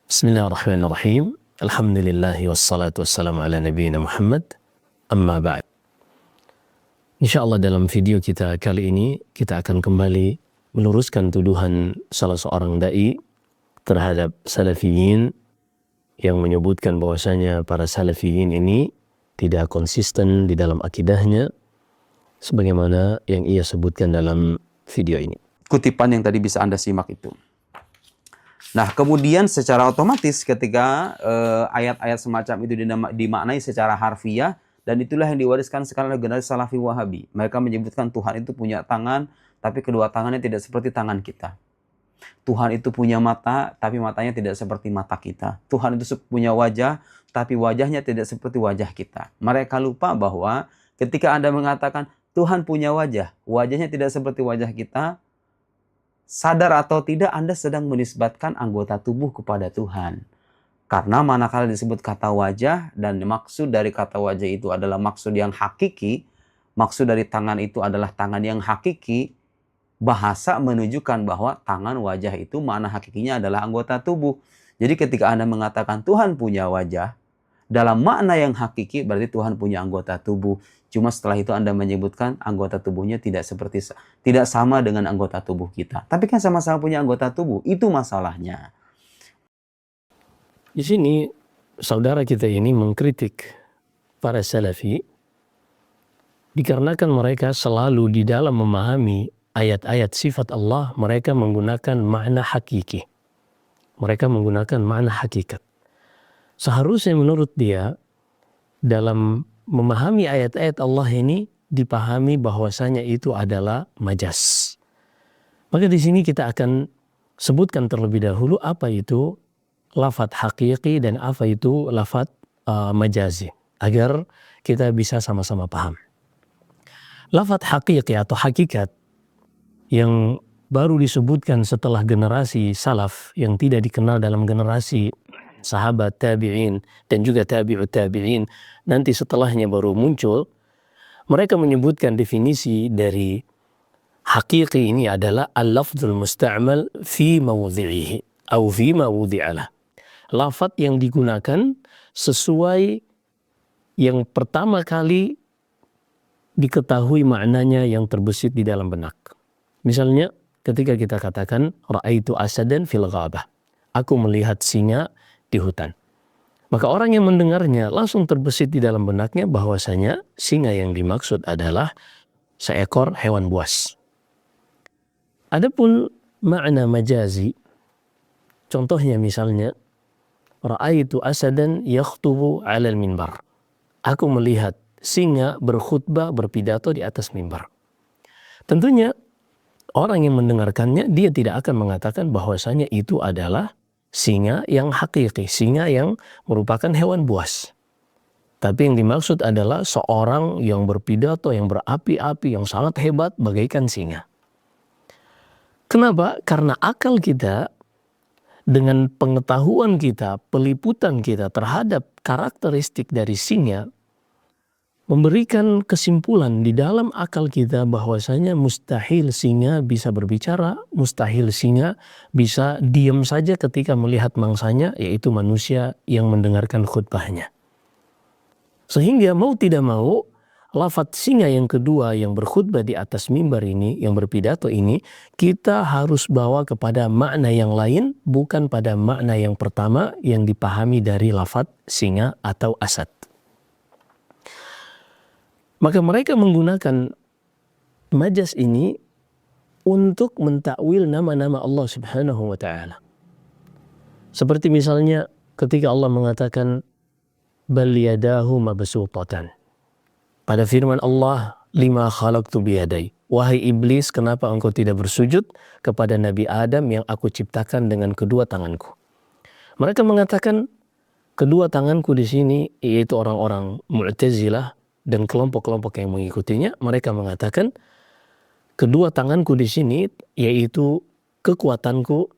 Bismillahirrahmanirrahim. Alhamdulillahi wassalatu wassalamu ala nabiyyina Muhammad. Amma ba'd. Insyaallah dalam video kita kali ini kita akan kembali meluruskan tuduhan salah seorang dai terhadap salafiyin yang menyebutkan bahwasanya para salafiyin ini tidak konsisten di dalam akidahnya sebagaimana yang ia sebutkan dalam video ini. Kutipan yang tadi bisa Anda simak itu. Nah, kemudian secara otomatis ketika ayat-ayat semacam itu dimaknai secara harfiah, dan itulah yang diwariskan sekarang oleh generasi Salafi Wahabi. Mereka menyebutkan Tuhan itu punya tangan, tapi kedua tangannya tidak seperti tangan kita. Tuhan itu punya mata, tapi matanya tidak seperti mata kita. Tuhan itu punya wajah, tapi wajahnya tidak seperti wajah kita. Mereka lupa bahwa ketika Anda mengatakan Tuhan punya wajah, wajahnya tidak seperti wajah kita, sadar atau tidak Anda sedang menisbatkan anggota tubuh kepada Tuhan. Karena manakala disebut kata wajah dan maksud dari kata wajah itu adalah maksud yang hakiki, maksud dari tangan itu adalah tangan yang hakiki, bahasa menunjukkan bahwa tangan wajah itu makna hakikinya adalah anggota tubuh. Jadi ketika Anda mengatakan Tuhan punya wajah, dalam makna yang hakiki berarti Tuhan punya anggota tubuh. Cuma setelah itu Anda menyebutkan anggota tubuhnya tidak sama dengan anggota tubuh kita. Tapi kan sama-sama punya anggota tubuh. Itu masalahnya. Di sini saudara kita ini mengkritik para salafi dikarenakan mereka selalu di dalam memahami ayat-ayat sifat Allah mereka menggunakan makna hakiki. Mereka menggunakan makna hakikat. Seharusnya menurut dia dalam memahami ayat-ayat Allah ini dipahami bahwasanya itu adalah majas. Maka di sini kita akan sebutkan terlebih dahulu apa itu lafadz hakiki dan apa itu lafadz majazi agar kita bisa sama-sama paham. Lafadz hakiki atau hakikat yang baru disebutkan setelah generasi salaf yang tidak dikenal dalam generasi sahabat tabi'in dan juga tabi'ut tabi'in nanti setelahnya baru muncul. Mereka menyebutkan definisi dari hakiki ini adalah al-lafzul musta'mal fi mawdhi'ihi atau fi ma wudi'alah. Lafaz yang digunakan sesuai yang pertama kali diketahui maknanya yang terbesit di dalam benak. Misalnya ketika kita katakan ra'aitu asadan fil ghabah. Aku melihat singa di hutan. Maka orang yang mendengarnya langsung terbesit di dalam benaknya bahwasanya singa yang dimaksud adalah seekor hewan buas. Adapun makna majazi, contohnya misalnya ra'aitu asadan yakhtubu 'alal minbar. Aku melihat singa berkhutbah berpidato di atas mimbar. Tentunya orang yang mendengarkannya dia tidak akan mengatakan bahwasanya itu adalah singa yang hakiki, singa yang merupakan hewan buas. Tapi yang dimaksud adalah seorang yang berpidato, yang berapi-api, yang sangat hebat bagaikan singa. Kenapa? Karena akal kita dengan pengetahuan kita, peliputan kita terhadap karakteristik dari singa memberikan kesimpulan di dalam akal kita bahwasanya mustahil singa bisa berbicara, mustahil singa bisa diam saja ketika melihat mangsanya, yaitu manusia yang mendengarkan khutbahnya. Sehingga mau tidak mau, lafadz singa yang kedua yang berkhutbah di atas mimbar ini, yang berpidato ini, kita harus bawa kepada makna yang lain, bukan pada makna yang pertama yang dipahami dari lafadz singa atau asad. Maka mereka menggunakan majas ini untuk mentakwil nama-nama Allah Subhanahu wa ta'ala. Seperti misalnya ketika Allah mengatakan bal yadahu mabsutatan. Pada firman Allah, lima khalaqtu biyadai. Wahai iblis, kenapa engkau tidak bersujud kepada Nabi Adam yang aku ciptakan dengan kedua tanganku? Mereka mengatakan kedua tanganku di sini yaitu orang-orang Mu'tazilah dan kelompok-kelompok yang mengikutinya, mereka mengatakan kedua tanganku di sini yaitu kekuatanku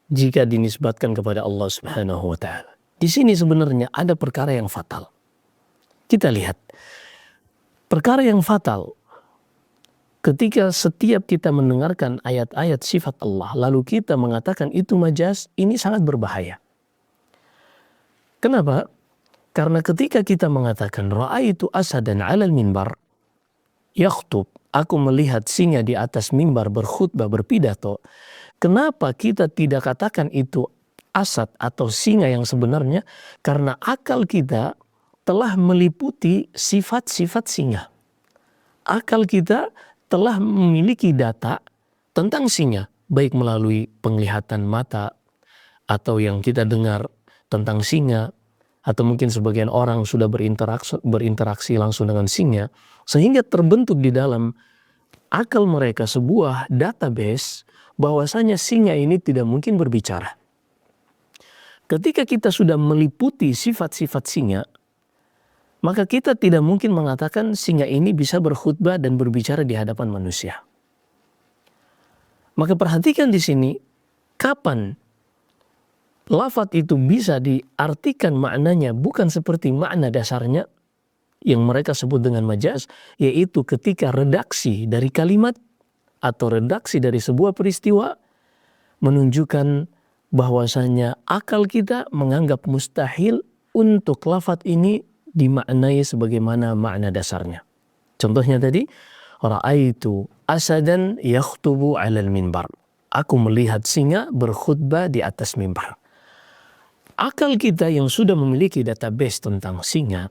jika dinisbatkan kepada Allah Subhanahu wa ta'ala. Di sini sebenarnya ada perkara yang fatal. Kita lihat perkara yang fatal ketika setiap kita mendengarkan ayat-ayat sifat Allah lalu kita mengatakan itu majas, ini sangat berbahaya. Kenapa? Karena ketika kita mengatakan ra'aitu asadan 'alal minbar yakhtub, aku melihat singa di atas mimbar berkhutbah berpidato. Kenapa kita tidak katakan itu asad atau singa yang sebenarnya? Karena akal kita telah meliputi sifat-sifat singa. Akal kita telah memiliki data tentang singa, baik melalui penglihatan mata atau yang kita dengar tentang singa, atau mungkin sebagian orang sudah berinteraksi langsung dengan singa, sehingga terbentuk di dalam akal mereka sebuah database bahwasanya singa ini tidak mungkin berbicara. Ketika kita sudah meliputi sifat-sifat singa, maka kita tidak mungkin mengatakan singa ini bisa berkhutbah dan berbicara di hadapan manusia. Maka perhatikan di sini, kapan lafadz itu bisa diartikan maknanya bukan seperti makna dasarnya yang mereka sebut dengan majaz, yaitu ketika redaksi dari kalimat atau redaksi dari sebuah peristiwa menunjukkan bahwasanya akal kita menganggap mustahil untuk lafadz ini dimaknai sebagaimana makna dasarnya. Contohnya tadi, ra'aitu asadan yakhtubu 'alal minbar. Aku melihat singa berkhutbah di atas mimbar. Akal kita yang sudah memiliki database tentang singa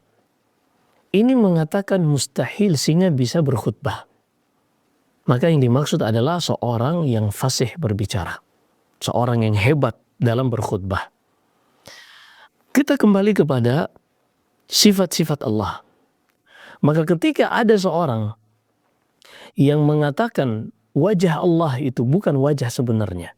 ini mengatakan mustahil singa bisa berkhutbah. Maka yang dimaksud adalah seorang yang fasih berbicara, seorang yang hebat dalam berkhutbah. Kita kembali kepada sifat-sifat Allah. Maka ketika ada seorang yang mengatakan wajah Allah itu bukan wajah sebenarnya,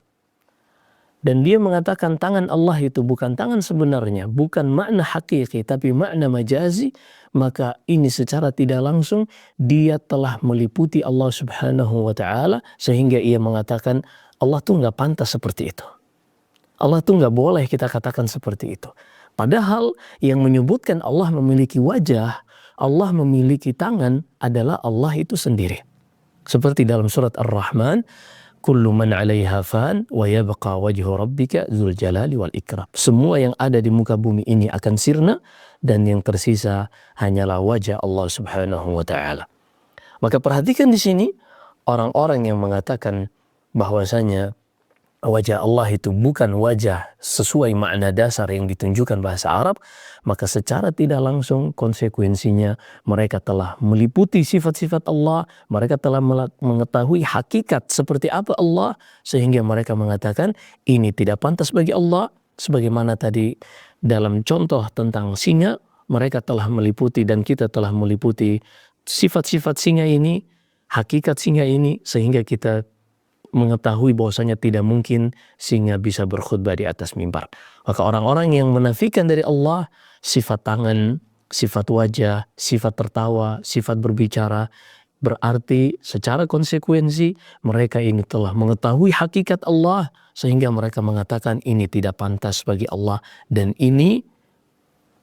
dan dia mengatakan tangan Allah itu bukan tangan sebenarnya, bukan makna hakiki tapi makna majazi, maka ini secara tidak langsung dia telah meliputi Allah Subhanahu wa ta'ala, sehingga ia mengatakan Allah tuh nggak pantas seperti itu. Allah tuh nggak boleh kita katakan seperti itu. Padahal yang menyebutkan Allah memiliki wajah, Allah memiliki tangan adalah Allah itu sendiri. Seperti dalam surat Ar-Rahman, kullu man 'alaiha fan wa yabqa wajhu rabbika dzul jalali wal ikram. Semua yang ada di muka bumi ini akan sirna dan yang tersisa hanyalah wajah Allah Subhanahu wa ta'ala. Maka perhatikan di sini orang-orang yang mengatakan bahwasanya wajah Allah itu bukan wajah sesuai makna dasar yang ditunjukkan bahasa Arab, maka secara tidak langsung konsekuensinya mereka telah meliputi sifat-sifat Allah, mereka telah mengetahui hakikat seperti apa Allah, sehingga mereka mengatakan ini tidak pantas bagi Allah. Sebagaimana tadi dalam contoh tentang singa, mereka telah meliputi dan kita telah meliputi sifat-sifat singa ini, hakikat singa ini, sehingga kita mengetahui bahwasanya tidak mungkin singa bisa berkhutbah di atas mimbar. Maka orang-orang yang menafikan dari Allah sifat tangan, sifat wajah, sifat tertawa, sifat berbicara, berarti secara konsekuensi mereka ini telah mengetahui hakikat Allah, sehingga mereka mengatakan ini tidak pantas bagi Allah, dan ini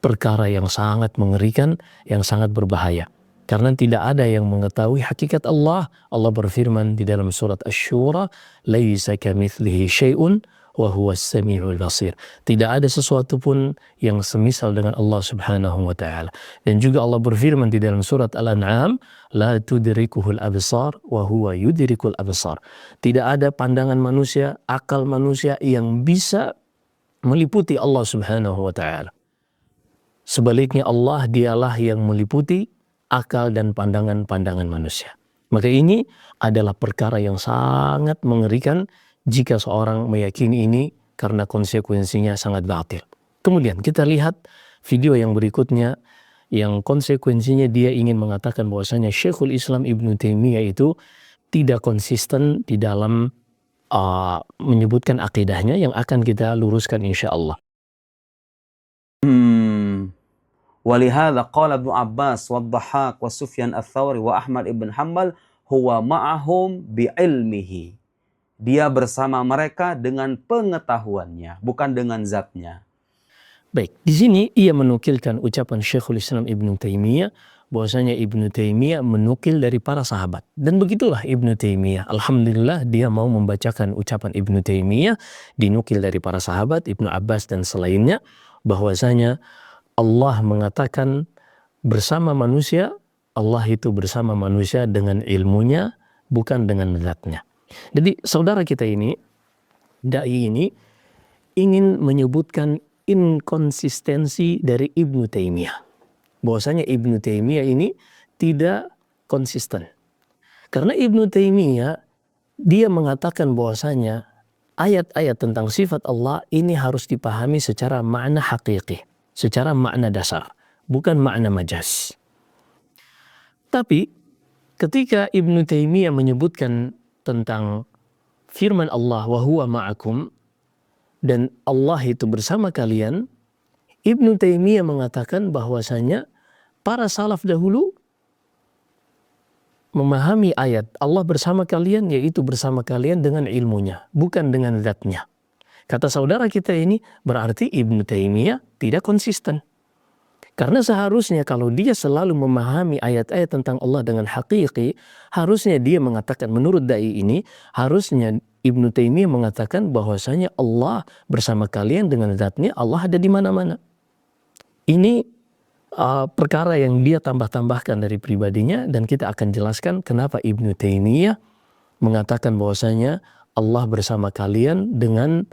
perkara yang sangat mengerikan, yang sangat berbahaya. Karena tidak ada yang mengetahui hakikat Allah. Allah berfirman di dalam surat Asy-Syura, "Laisa kamitslihi syai'un wa huwas samiul basir." Tidak ada sesuatu pun yang semisal dengan Allah Subhanahu wa taala. Dan juga Allah berfirman di dalam surat Al-An'am, "La tudrikuhul absar wa huwa yudrikul absar." Tidak ada pandangan manusia, akal manusia yang bisa meliputi Allah Subhanahu wa taala. Sebaliknya Allah dialah yang meliputi akal dan pandangan-pandangan manusia. Maka ini adalah perkara yang sangat mengerikan jika seorang meyakini ini, karena konsekuensinya sangat batil. Kemudian kita lihat video yang berikutnya yang konsekuensinya dia ingin mengatakan bahwasanya Syekhul Islam Ibnu Taimiyah itu tidak konsisten di dalam menyebutkan akidahnya, yang akan kita luruskan insya Allah. Walihada qala Ibnu Abbas wa Dhahhak wa Sufyan Ats-Tsauri wa Ahmad ibn Hanbal huwa ma'ahum bi'ilmihi. Dia bersama mereka dengan pengetahuannya, bukan dengan zatnya. Baik, di sini ia menukilkan ucapan Syekhul Islam Ibnu Taimiyah bahwasanya Ibnu Taimiyah menukil dari para sahabat. Dan begitulah Ibnu Taimiyah. Alhamdulillah dia mau membacakan ucapan Ibnu Taimiyah dinukil dari para sahabat, Ibnu Abbas dan selainnya, bahwasanya Allah mengatakan bersama manusia, Allah itu bersama manusia dengan ilmunya, bukan dengan zatnya. Jadi saudara kita ini, dai ini, ingin menyebutkan inkonsistensi dari Ibnu Taimiyah. Bahwasanya Ibnu Taimiyah ini tidak konsisten. Karena Ibnu Taimiyah dia mengatakan bahwasanya ayat-ayat tentang sifat Allah ini harus dipahami secara makna hakiki, secara makna dasar, bukan makna majaz. Tapi ketika Ibnu Taimiyah menyebutkan tentang firman Allah wa huwa ma'akum, dan Allah itu bersama kalian, Ibnu Taimiyah mengatakan bahwasanya para salaf dahulu memahami ayat Allah bersama kalian, yaitu bersama kalian dengan ilmunya, bukan dengan zatnya. Kata saudara kita ini berarti Ibnu Taimiyah tidak konsisten. Karena seharusnya kalau dia selalu memahami ayat-ayat tentang Allah dengan hakiki, harusnya dia mengatakan, menurut dai ini, harusnya Ibnu Taimiyah mengatakan bahwasanya Allah bersama kalian dengan zatnya, Allah ada di mana-mana. Ini perkara yang dia tambah-tambahkan dari pribadinya, dan kita akan jelaskan kenapa Ibnu Taimiyah mengatakan bahwasanya Allah bersama kalian dengan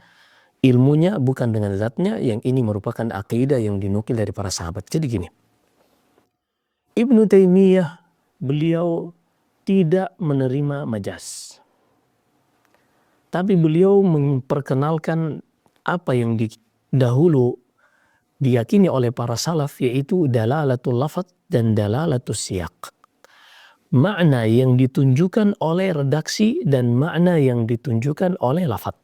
ilmunya, bukan dengan zatnya, yang ini merupakan akidah yang dinukil dari para sahabat. Jadi gini, Ibnu Taimiyah beliau tidak menerima majaz. Tapi beliau memperkenalkan apa yang dahulu diyakini oleh para salaf, yaitu dalalatul lafadz dan dalalatul siyaq. Makna yang ditunjukkan oleh redaksi dan makna yang ditunjukkan oleh lafadz.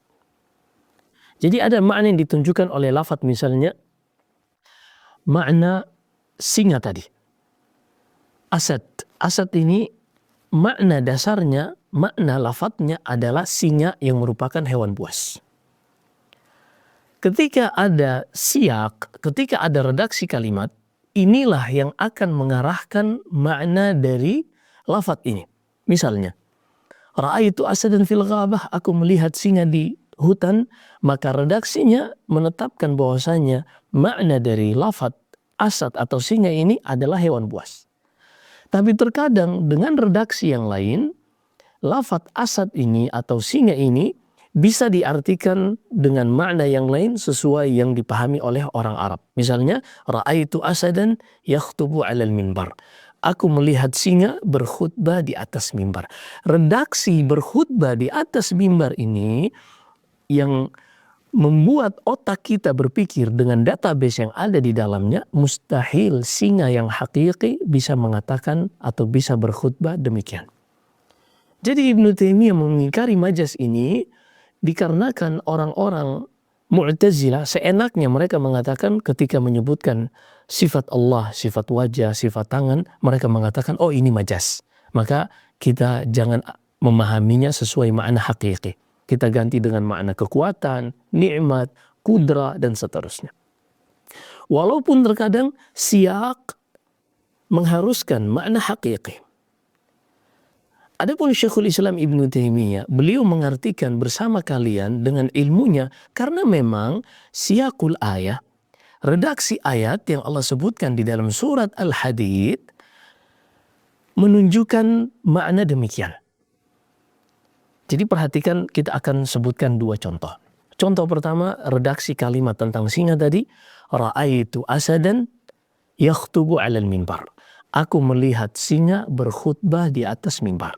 Jadi ada makna yang ditunjukkan oleh lafadz, misalnya makna singa tadi. Asad. Asad ini makna dasarnya, makna lafadznya adalah singa yang merupakan hewan buas. Ketika ada siyak, ketika ada redaksi kalimat, inilah yang akan mengarahkan makna dari lafadz ini. Misalnya, ra'aitu asadan fil ghabah, aku melihat singa di hutan, maka redaksinya menetapkan bahwasanya makna dari lafadz asad atau singa ini adalah hewan buas. Tapi terkadang dengan redaksi yang lain, lafadz asad ini atau singa ini bisa diartikan dengan makna yang lain sesuai yang dipahami oleh orang Arab. Misalnya, ra'aitu asadan yakhtubu 'alal minbar. Aku melihat singa berkhutbah di atas mimbar. Redaksi berkhutbah di atas mimbar ini yang membuat otak kita berpikir dengan database yang ada di dalamnya, mustahil singa yang hakiki bisa mengatakan atau bisa berkhutbah demikian. Jadi Ibnu Taimiyah mengingkari majaz ini dikarenakan orang-orang Mu'tazilah seenaknya mereka mengatakan ketika menyebutkan sifat Allah, sifat wajah, sifat tangan, mereka mengatakan oh ini majaz. Maka kita jangan memahaminya sesuai makna hakiki. Kita ganti dengan makna kekuatan, nikmat, kudra, dan seterusnya. Walaupun terkadang siyak mengharuskan makna hakiki. Adapun Syekhul Islam Ibnu Taimiyah, beliau mengartikan bersama kalian dengan ilmunya, karena memang siyakul ayat, redaksi ayat yang Allah sebutkan di dalam surat Al-Hadid menunjukkan makna demikian. Jadi perhatikan, kita akan sebutkan dua contoh. Contoh pertama, redaksi kalimat tentang singa tadi, ra'aitu asadan yakhtubu 'alal minbar. Aku melihat singa berkhutbah di atas mimbar.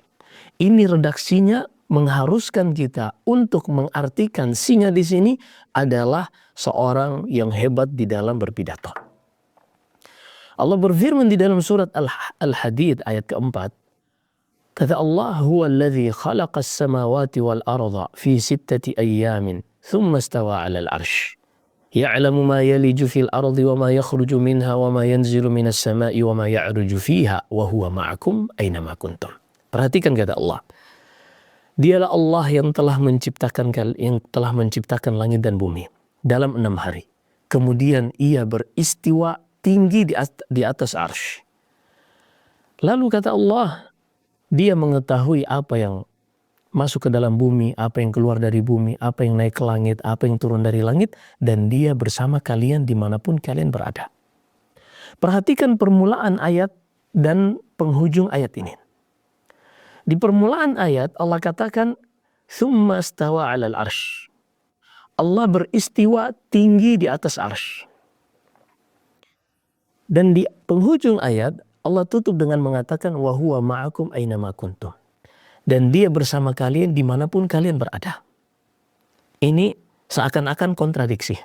Ini redaksinya mengharuskan kita untuk mengartikan singa di sini adalah seorang yang hebat di dalam berpidato. Allah berfirman di dalam surat Al-Hadid ayat keempat, kata Allah, huwa alladhi khalaqas samawati wal arda fi 6 ayyamin thumma istawa 'alal 'arsy ya'lamu ma yaliju fil ardi wa ma yakhruju minha wa ma yanzilu minas sama'i wa ma ya'ruju fiha wa huwa ma'akum aina ma kuntum. Perhatikan kata Allah, dialah Allah yang telah menciptakan langit dan bumi dalam 6 hari. Kemudian ia beristiwa tinggi di atas arsy. Lalu kata Allah, dia mengetahui apa yang masuk ke dalam bumi, apa yang keluar dari bumi, apa yang naik ke langit, apa yang turun dari langit, dan dia bersama kalian dimanapun kalian berada. Perhatikan permulaan ayat dan penghujung ayat ini. Di permulaan ayat Allah katakan, "Tsumma stawa 'alal arsy." Allah beristiwa tinggi di atas arsy. Dan di penghujung ayat Allah tutup dengan mengatakan wa huwa ma'akum ainama kuntum. Dan dia bersama kalian dimanapun kalian berada. Ini seakan-akan kontradiksi.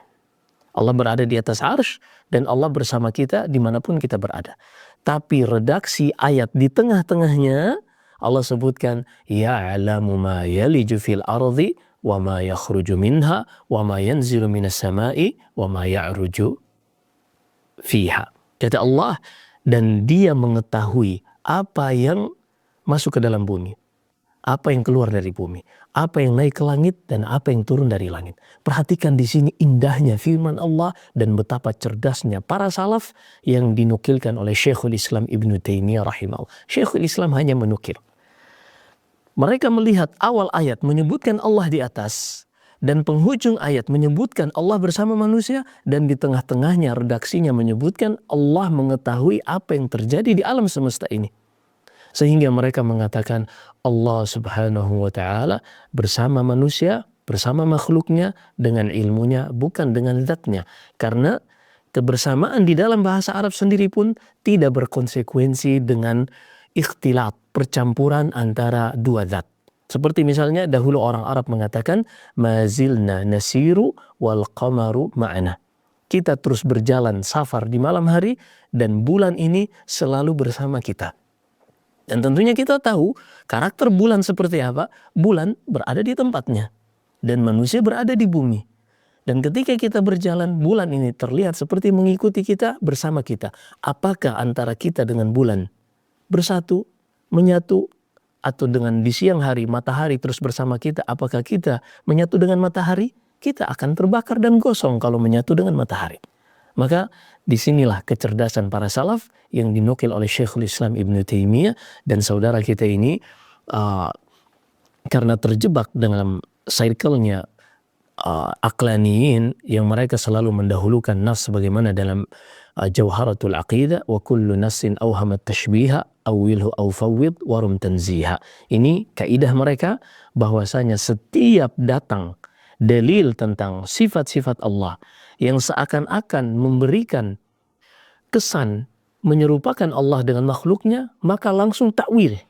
Allah berada di atas arsy dan Allah bersama kita dimanapun kita berada. Tapi redaksi ayat di tengah-tengahnya Allah sebutkan ya'lamu ma yaliju fil ardi wa ma yakhruju minha wa ma yanzilu minas sama'i wa ma ya'ruju fiha. Kata Allah, dan dia mengetahui apa yang masuk ke dalam bumi, apa yang keluar dari bumi, apa yang naik ke langit dan apa yang turun dari langit. Perhatikan di sini indahnya firman Allah dan betapa cerdasnya para salaf yang dinukilkan oleh Syekhul Islam Ibnu Taimiyah rahimahullah. Syekhul Islam hanya menukil. Mereka melihat awal ayat menyebutkan Allah di atas dan penghujung ayat menyebutkan Allah bersama manusia, dan di tengah-tengahnya redaksinya menyebutkan Allah mengetahui apa yang terjadi di alam semesta ini. Sehingga mereka mengatakan Allah subhanahu wa ta'ala bersama manusia, bersama makhluknya dengan ilmunya, bukan dengan zatnya. Karena kebersamaan di dalam bahasa Arab sendiri pun tidak berkonsekuensi dengan ikhtilat, percampuran antara dua zat. Seperti misalnya dahulu orang Arab mengatakan mazilna nasiru wal qamaru ma'ana. Kita terus berjalan safar di malam hari dan bulan ini selalu bersama kita. Dan tentunya kita tahu karakter bulan seperti apa. Bulan berada di tempatnya dan manusia berada di bumi. Dan ketika kita berjalan, bulan ini terlihat seperti mengikuti kita, bersama kita. Apakah antara kita dengan bulan bersatu, menyatu, atau dengan di siang hari matahari terus bersama kita? Apakah kita menyatu dengan matahari? Kita akan terbakar dan gosong kalau menyatu dengan matahari. Maka disinilah kecerdasan para salaf yang dinukil oleh Syekhul Islam Ibnu Taimiyah. Dan saudara kita ini karena terjebak dalam circle-nya aqlaniyin yang mereka selalu mendahulukan nas sebagaimana dalam Jawharatul Aqidah, wa kullu nassin awhamat tashbiha awilhu aw fawwid warum tanziha. Ini kaidah mereka bahwasanya setiap datang dalil tentang sifat-sifat Allah yang seakan-akan memberikan kesan menyerupakan Allah dengan makhluknya, maka langsung takwil.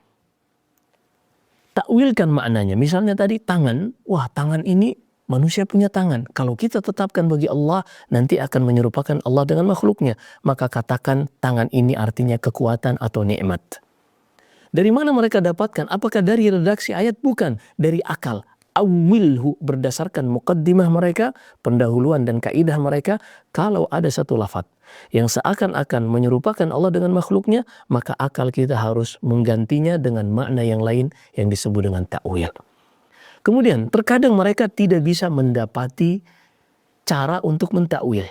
Takwilkan maknanya. Misalnya tadi tangan, wah tangan ini manusia punya tangan. Kalau kita tetapkan bagi Allah, nanti akan menyerupakan Allah dengan makhluknya. Maka katakan tangan ini artinya kekuatan atau nikmat. Dari mana mereka dapatkan? Apakah dari redaksi ayat? Bukan. Dari akal. Awilhu, berdasarkan muqaddimah mereka, pendahuluan dan kaidah mereka. Kalau ada satu lafaz yang seakan-akan menyerupakan Allah dengan makhluknya, maka akal kita harus menggantinya dengan makna yang lain yang disebut dengan ta'wil. Kemudian terkadang mereka tidak bisa mendapati cara untuk mentakwil.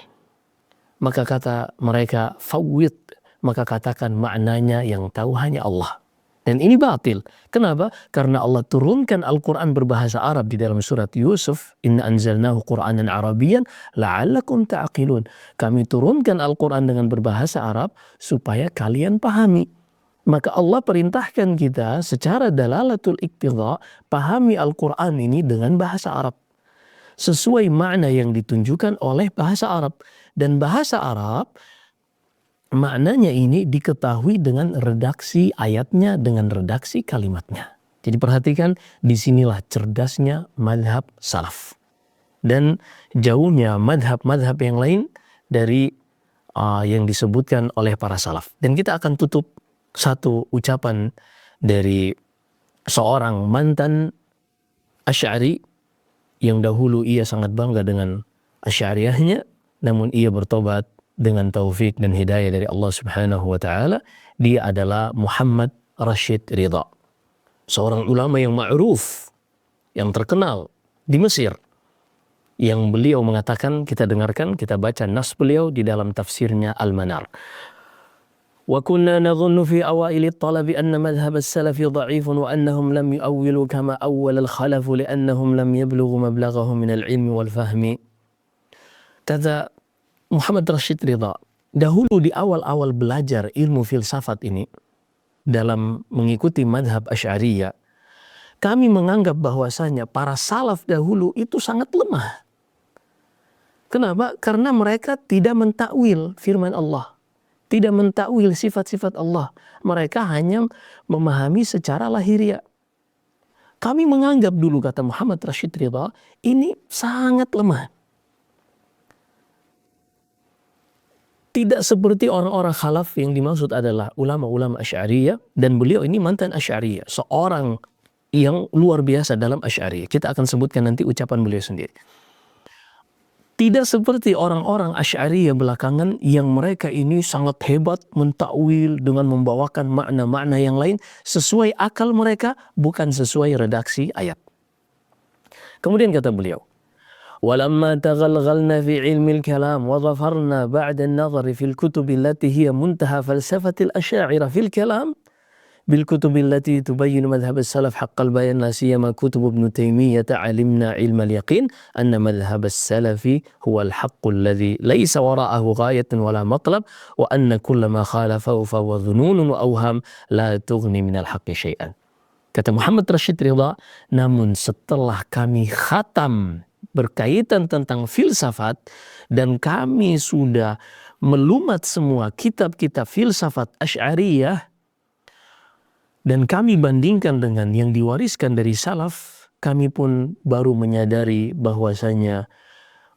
Maka kata mereka fawwid, maka katakan maknanya yang tahu hanya Allah. Dan ini batil. Kenapa? Karena Allah turunkan Al-Quran berbahasa Arab di dalam surat Yusuf. Inna anzalnahu Qur'anan Arabiyan la'allakum ta'qilun. Kami turunkan Al-Quran dengan berbahasa Arab supaya kalian pahami. Maka Allah perintahkan kita secara dalalatul iqtidha, pahami Al-Quran ini dengan bahasa Arab. Sesuai makna yang ditunjukkan oleh bahasa Arab. Dan bahasa Arab, maknanya ini diketahui dengan redaksi ayatnya, dengan redaksi kalimatnya. Jadi perhatikan, disinilah cerdasnya madhab salaf. Dan jauhnya madhab-madhab yang lain dari yang disebutkan oleh para salaf. Dan kita akan tutup satu ucapan dari seorang mantan Asy'ari yang dahulu ia sangat bangga dengan Asy'ariyahnya, namun ia bertobat dengan taufik dan hidayah dari Allah Subhanahu wa taala. Dia adalah Muhammad Rashid Ridha, seorang ulama yang ma'ruf, yang terkenal di Mesir, yang beliau mengatakan, kita dengarkan, kita baca nas beliau di dalam tafsirnya Al-Manar. وكنا نظن في أوائل الطلب أن مذهب السلف ضعيف وأنهم لم يؤولوا كما أول الخلف لأنهم لم يبلغوا مبلغهم من العلم والفهم. Kata Muhammad Rashid Ridha, dahulu di awal-awal belajar ilmu filsafat ini dalam mengikuti madhab Asy'ariyah, kami menganggap bahwasanya para salaf dahulu itu sangat lemah. Kenapa? Karena mereka tidak mentakwil firman Allah, tidak mentakwil sifat-sifat Allah. Mereka hanya memahami secara lahiriah. Kami menganggap dulu, kata Muhammad Rashid Ridha, ini sangat lemah. Tidak seperti orang-orang khalaf yang dimaksud adalah ulama-ulama Asy'ariyah, dan beliau ini mantan Asy'ariyah, seorang yang luar biasa dalam Asy'ariyah. Kita akan sebutkan nanti ucapan beliau sendiri. Tidak seperti orang-orang Asy'ariyah belakangan yang mereka ini sangat hebat mentakwil dengan membawakan makna-makna yang lain sesuai akal mereka, bukan sesuai redaksi ayat. Kemudian kata beliau, ولما تغلغلنا في علم الكلام وظفرنا بعد النظر في الكتب التي هي منتهى فلسفة الأشاعرة في الكلام بالكتب التي تبين مذهب السلف حق البيان لا سيما كتب ابن تيمية علمنا علم اليقين أن مذهب السلف هو الحق الذي ليس وراءه غاية ولا مطلب وأن كل ما خالفه فهو ظنون وأوهام لا تغني من الحق شيئا. Kata Muhammad Rashid Ridha, namun setelah kami khatam berkaitan tentang filsafat dan kami sudah melumat semua kitab-kitab filsafat Asy'ariyah dan kami bandingkan dengan yang diwariskan dari salaf, kami pun baru menyadari bahwasanya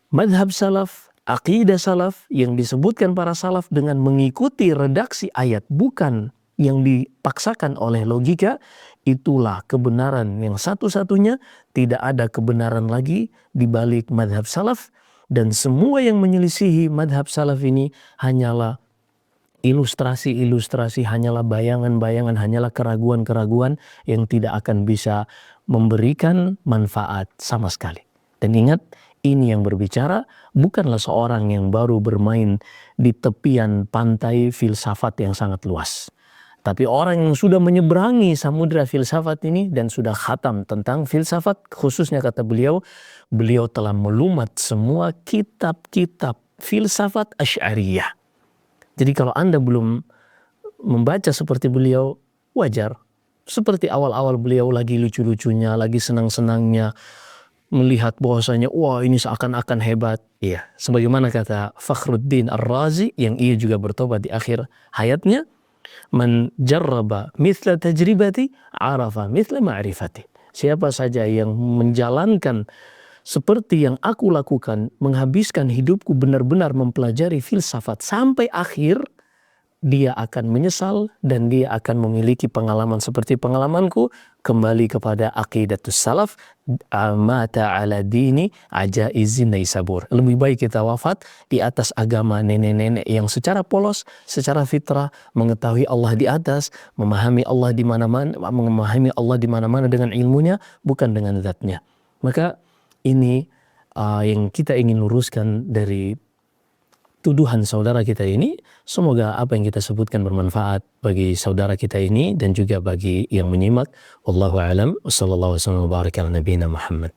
madhab salaf, aqidah salaf yang disebutkan para salaf dengan mengikuti redaksi ayat, bukan yang dipaksakan oleh logika, itulah kebenaran yang satu-satunya. Tidak ada kebenaran lagi di balik madhab salaf, dan semua yang menyelisihi madhab salaf ini hanyalah ilustrasi-ilustrasi, hanyalah bayangan-bayangan, hanyalah keraguan-keraguan yang tidak akan bisa memberikan manfaat sama sekali. Dan ingat, ini yang berbicara bukanlah seorang yang baru bermain di tepian pantai filsafat yang sangat luas, tapi orang yang sudah menyeberangi samudra filsafat ini dan sudah khatam tentang filsafat, khususnya kata beliau, beliau telah melumat semua kitab-kitab filsafat Asy'ariyah. Jadi kalau Anda belum membaca seperti beliau, wajar. Seperti awal-awal beliau lagi lucu-lucunya, lagi senang-senangnya, melihat bahwasanya wah ini seakan-akan hebat. Iya, sebagaimana kata Fakhruddin Ar-Razi yang ia juga bertobat di akhir hayatnya, man jarraba mithla tajribati arafa mithla ma'rifati. Siapa saja yang menjalankan seperti yang aku lakukan, menghabiskan hidupku benar-benar mempelajari filsafat sampai akhir, dia akan menyesal dan dia akan memiliki pengalaman seperti pengalamanku, kembali kepada aqidatus salaf, mata ala dini ajaizin Naisabur. Lebih baik kita wafat di atas agama nenek-nenek yang secara polos, secara fitrah mengetahui Allah di atas, memahami Allah di mana-mana dengan ilmunya, bukan dengan zatnya. Maka ini yang kita ingin luruskan dari tuduhan saudara kita ini. Semoga apa yang kita sebutkan bermanfaat bagi saudara kita ini dan juga bagi yang menyimak. Wallahu a'lam. Wassallallahu wasallam wa baraka ala nabiyina Muhammad.